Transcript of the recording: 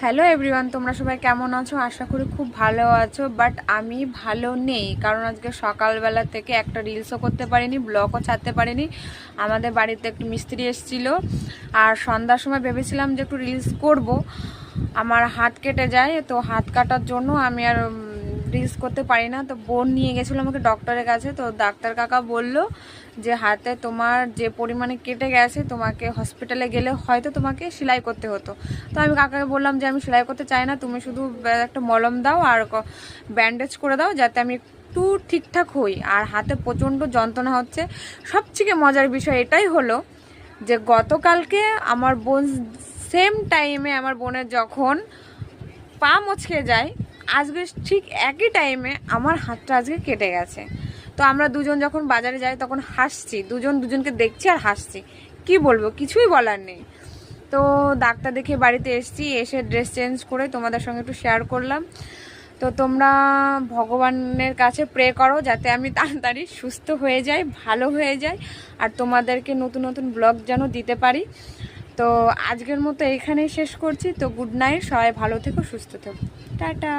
Hello everyone, তোমরা সবাই কেমন আছো? আশা করি খুব ভালো আছো। বাট আমি ভালো নেই, কারণ আজকে সকালবেলা থেকে একটা রিলসও করতে পারিনি, ব্লগও ছাড়তে পারিনি। আমাদের বাড়িতে একটু মিস্ত্রি এসেছিলো, আর সন্ধ্যার সময় ভেবেছিলাম যে একটু রিলস করব। আমার হাত কেটে যায়, তো হাত কাটার জন্য আমি আর রিলস করতে পারি না। তো বোন নিয়ে গেছিলো আমাকে ডক্টরের কাছে। তো ডাক্তার কাকা বলল যে হাতে তোমার যে পরিমাণে কেটে গেছে, তোমাকে হসপিটালে গেলে হয়তো তোমাকে সেলাই করতে হতো। তো আমি কাকাকে বললাম যে আমি সেলাই করতে চাই না, তুমি শুধু একটা মলম দাও আর ব্যান্ডেজ করে দাও, যাতে আমি একটু ঠিকঠাক হই। আর হাতে প্রচণ্ড যন্ত্রণা হচ্ছে। সবথেকে মজার বিষয় এটাই হলো যে গতকালকে আমার বোন সেম টাইমে, আমার বোনের যখন পা মচকে যায়, আজকে ঠিক একই টাইমে আমার হাতটা আজকে কেটে গেছে। তো আমরা দুজন যখন বাজারে যাই তখন হাসছি, দুজন দুজনকে দেখছি আর হাসছি। কি বলবো, কিছুই বলার নেই। তো ডাক্তার দেখে বাড়িতে এসেছি, এসে ড্রেস চেঞ্জ করে তোমাদের সঙ্গে একটু শেয়ার করলাম। তো তোমরা ভগবানের কাছে প্রে করো যাতে আমি তাড়াতাড়ি সুস্থ হয়ে যাই, ভালো হয়ে যাই, আর তোমাদেরকে নতুন নতুন ব্লগ যেন দিতে পারি। তো আজকের মতো এখানেই শেষ করছি। তো গুড নাইট, সবাই ভালো থেকো, সুস্থ থেকো, টাটা।